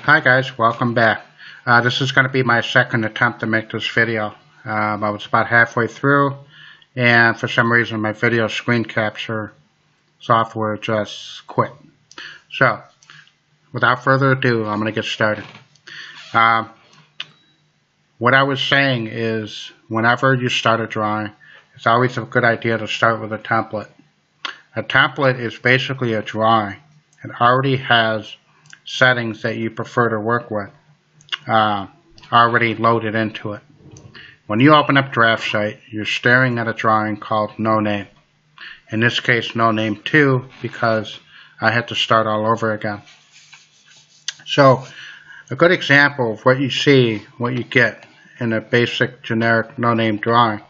Hi guys, welcome back. This is going to be my second attempt to make this video. I was about halfway through and for some reason my video screen capture software just quit. So without further ado, I'm going to get started. What I was saying is whenever you start a drawing, it's always a good idea to start with a template. A template is basically a drawing. It already has settings that you prefer to work with already loaded into it. When you open up DraftSight, you're staring at a drawing called No Name. In this case, No Name 2, because I had to start all over again. So, a good example of what you see, what you get in a basic generic No Name drawing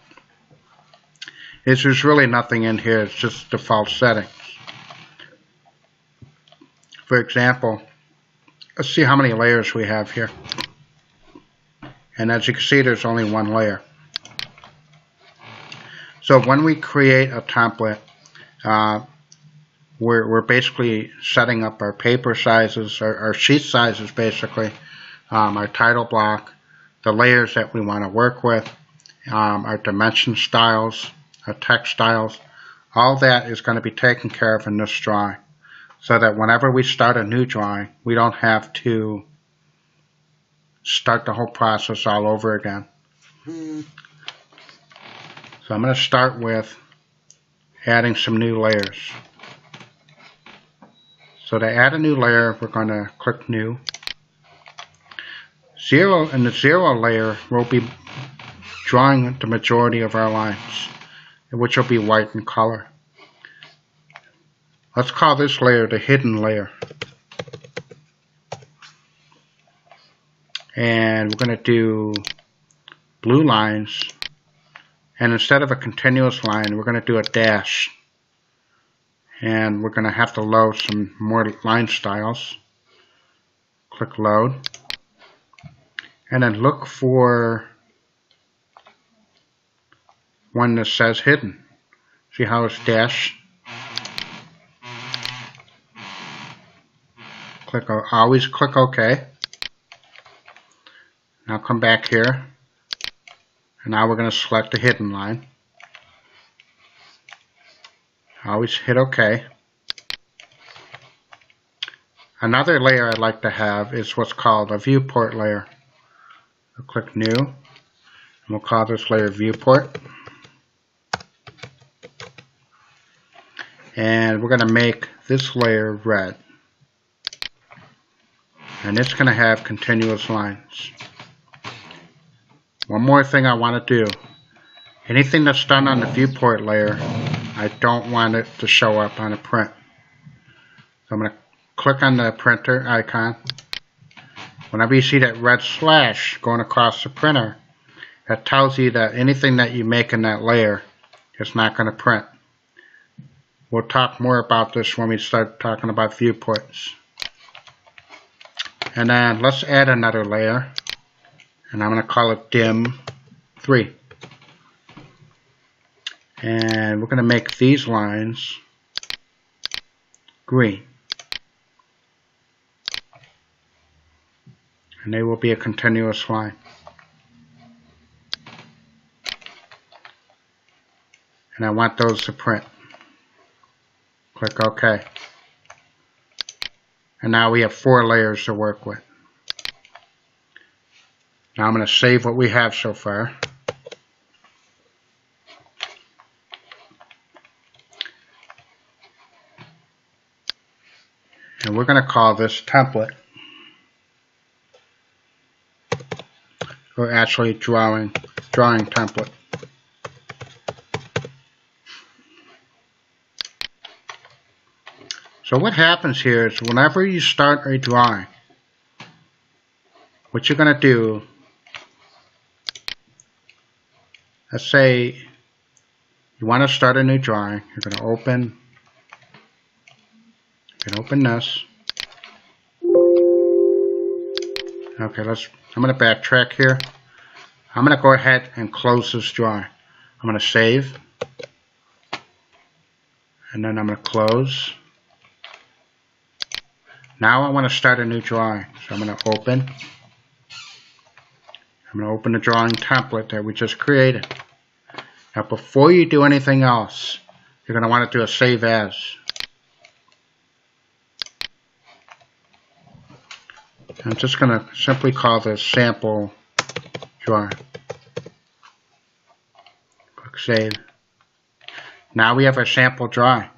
is there's really nothing in here, it's just default settings. For example, let's see how many layers we have here. And as you can see, there's only one layer. So when we create a template, we're basically setting up our paper sizes, our sheet sizes basically, our title block, the layers that we want to work with, our dimension styles, our text styles. All that is going to be taken care of in this drawing, so that whenever we start a new drawing, we don't have to start the whole process all over again. So I'm going to start with adding some new layers. So to add a new layer, we're going to click New. In the 0 layer, we'll be drawing the majority of our lines, which will be white in color. Let's call this layer the hidden layer. And we're going to do blue lines, and instead of a continuous line, we're going to do a dash. And we're going to have to load some more line styles. Click Load. And then look for one that says Hidden. See how it's dashed? Always click OK. Now come back here, and now we're going to select the hidden line. Always hit OK. Another layer I'd like to have is what's called a viewport layer. We'll click New, and we'll call this layer Viewport. And we're going to make this layer red. And it's going to have continuous lines. One more thing I want to do. Anything that's done on the viewport layer, I don't want it to show up on a print. So I'm going to click on the printer icon. Whenever you see that red slash going across the printer, that tells you that anything that you make in that layer is not going to print. We'll talk more about this when we start talking about viewports. And then let's add another layer. And I'm going to call it Dim 3. And we're going to make these lines green. And they will be a continuous line. And I want those to print. Click OK. And now we have 4 layers to work with. Now I'm going to save what we have so far. And we're going to call this template. Or actually drawing template. So what happens here is whenever you start a drawing, what you're going to do, let's say you want to start a new drawing. You're going to open this. Okay, I'm going to backtrack here. I'm going to go ahead and close this drawing. I'm going to save. And then I'm going to close. Now I want to start a new drawing. So I'm going to open the drawing template that we just created. Now before you do anything else, you're going to want to do a save as. I'm just going to simply call this sample drawing. Click save. Now we have our sample drawing.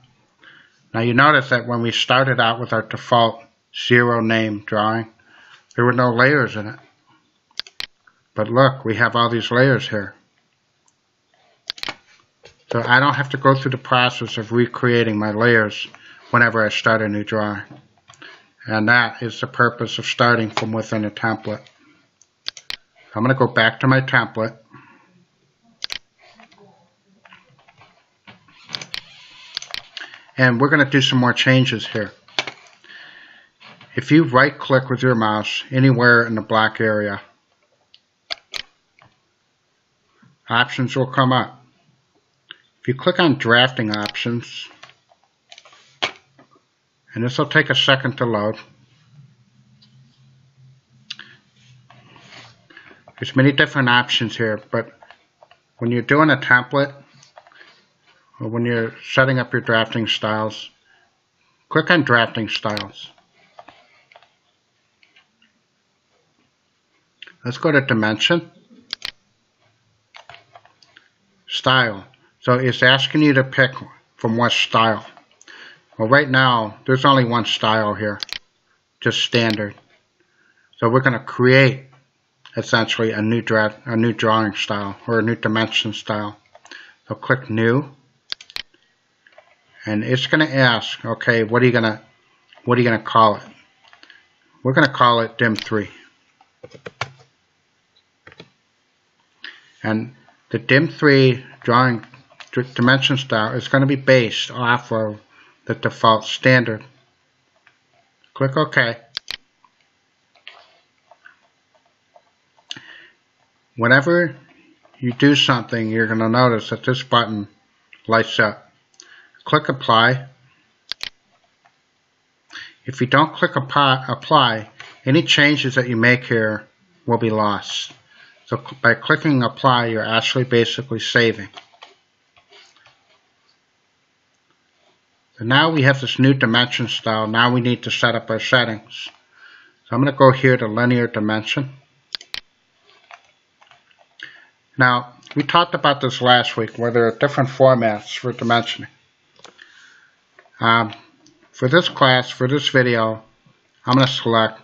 Now you notice that when we started out with our default 0 name drawing, there were no layers in it. But look, we have all these layers here. So I don't have to go through the process of recreating my layers whenever I start a new drawing. And that is the purpose of starting from within a template. I'm going to go back to my template. And we're going to do some more changes here. If you right click with your mouse anywhere in the black area, options will come up. If you click on drafting options, and this will take a second to load. There's many different options here, but when you're doing a template, or when you're setting up your drafting styles, click on drafting styles. Let's go to dimension, style. So it's asking you to pick from what style. Well, right now there's only one style here, just standard. So we're going to create essentially a new drawing style or a new dimension style. So click new, and it's going to ask, okay, what are you going to call it? We're going to call it dim3. And the dim3 drawing dimension style is going to be based off of the default standard. Click OK. Whenever you do something, you're going to notice that this button lights up. Click apply. If you don't click apply, any changes that you make here will be lost. So by clicking apply, you're actually basically saving. So now we have this new dimension style. Now we need to set up our settings. So I'm going to go here to linear dimension. Now, we talked about this last week, where there are different formats for dimensioning. For this class, for this video, I'm going to select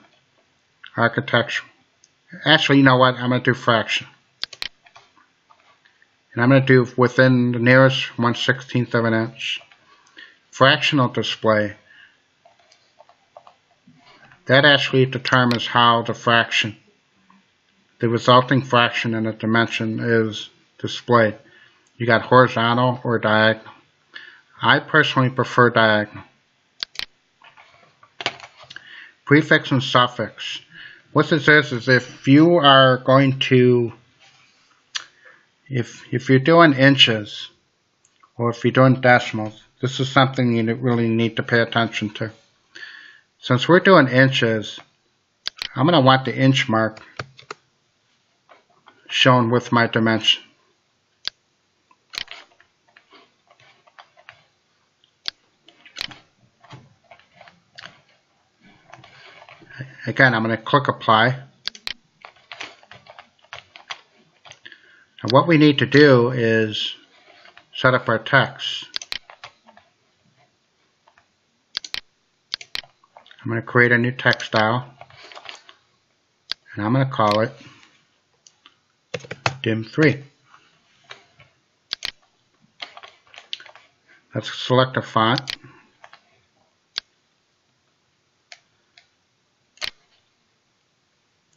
architecture. Actually, you know what? I'm going to do fraction. And I'm going to do within the nearest 1/16 of an inch. Fractional display. That actually determines how the resulting fraction in a dimension is displayed. You got horizontal or diagonal. I personally prefer diagonal. Prefix and suffix. What this is if you are going to, if you're doing inches or if you're doing decimals, this is something you really need to pay attention to. Since we're doing inches, I'm going to want the inch mark shown with my dimension. Again, I'm going to click apply. And what we need to do is set up our text. I'm going to create a new text style, and I'm going to call it dim3. Let's select a font.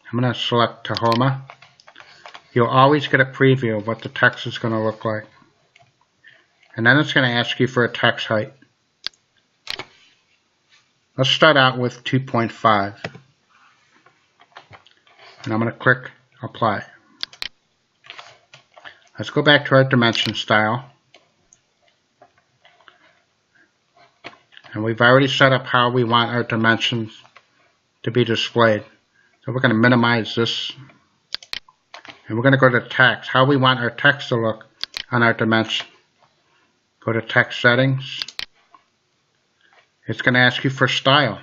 I'm going to select Tahoma. You'll always get a preview of what the text is going to look like. And then it's going to ask you for a text height. Let's start out with 2.5. And I'm going to click apply. Let's go back to our dimension style. And we've already set up how we want our dimensions to be displayed. So we're going to minimize this, and we're going to go to text, how we want our text to look on our dimension. Go to text settings. It's going to ask you for style.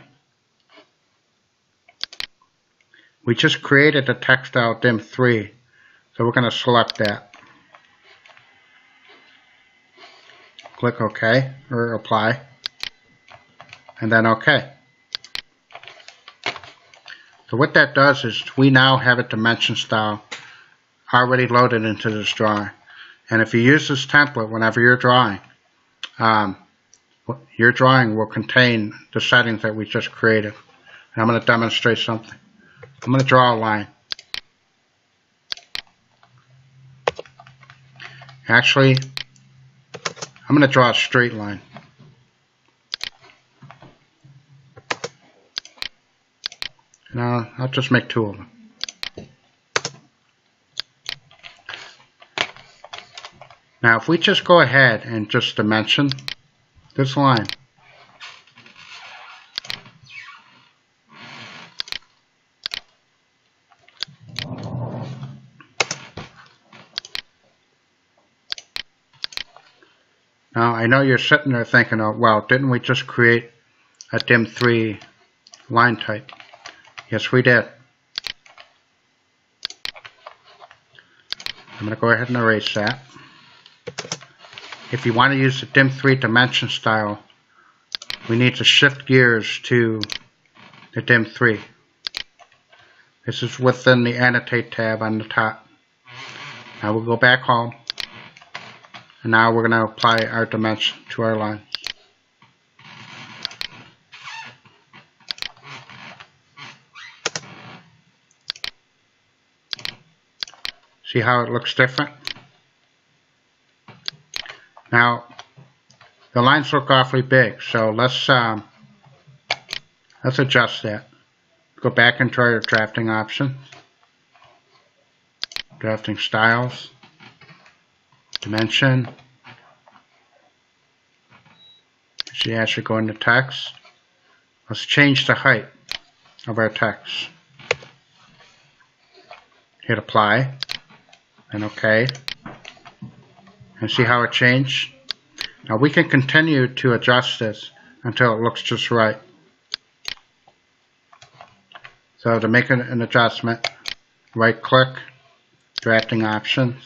We just created the text style dim 3, so we're going to select that. Click OK or apply, and then OK. So what that does is we now have a dimension style already loaded into this drawing. And if you use this template whenever you're drawing, your drawing will contain the settings that we just created. And I'm going to demonstrate something. I'm going to draw a line. Actually, I'm going to draw a straight line. Now, I'll just make 2 of them. Now, if we just go ahead and just dimension this line, now I know you're sitting there thinking, oh, well, didn't we just create a dim 3 line type? Yes, we did. I'm going to go ahead and erase that. If you want to use the dim 3 dimension style, we need to shift gears to the dim 3. This is within the annotate tab on the top. Now we'll go back home, and now we're going to apply our dimension to our lines. See how it looks different? Now, the lines look awfully big, so let's adjust that. Go back into our drafting options, drafting styles, dimension. See, I should go into text. Let's change the height of our text. Hit apply, and OK. And see how it changed? Now we can continue to adjust this until it looks just right. So to make an adjustment, right click, drafting options,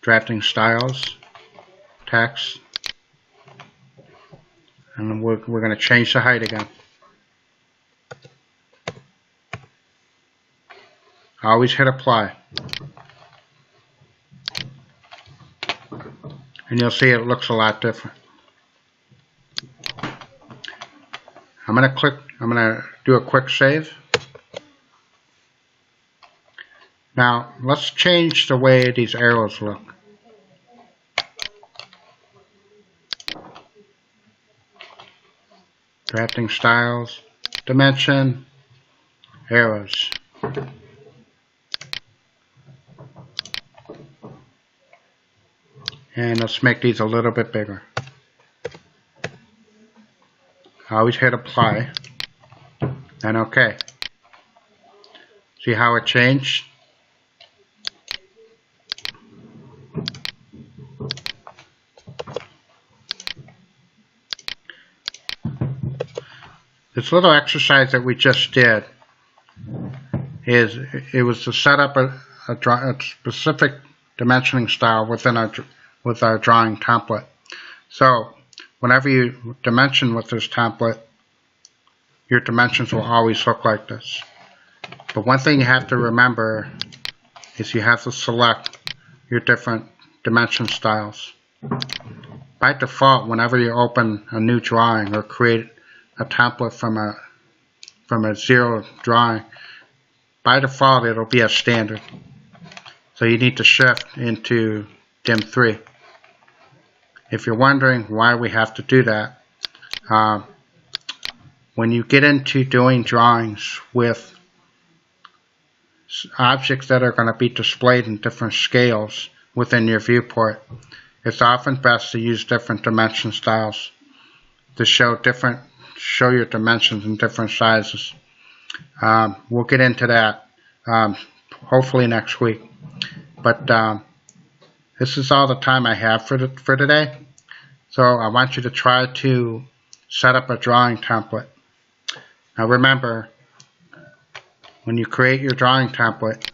drafting styles, text, and then we're going to change the height again. Always hit apply. And you'll see it looks a lot different. I'm going to do a quick save. Now, let's change the way these arrows look. Drafting styles, dimension, arrows. And let's make these a little bit bigger. Always hit apply, and OK. See how it changed? This little exercise that we just did it was to set up a specific dimensioning style within our drawing template. So whenever you dimension with this template, your dimensions will always look like this. But one thing you have to remember is you have to select your different dimension styles. By default, whenever you open a new drawing or create a template from a zero drawing, by default it'll be a standard. So you need to shift into dim 3. If you're wondering why we have to do that, when you get into doing drawings with objects that are going to be displayed in different scales within your viewport, it's often best to use different dimension styles to show different show your dimensions in different sizes. We'll get into that hopefully next week. But this is all the time I have for today. So I want you to try to set up a drawing template. Now remember, when you create your drawing template,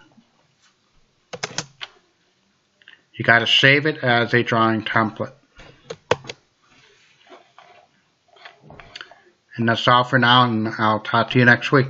you got to save it as a drawing template. And that's all for now, and I'll talk to you next week.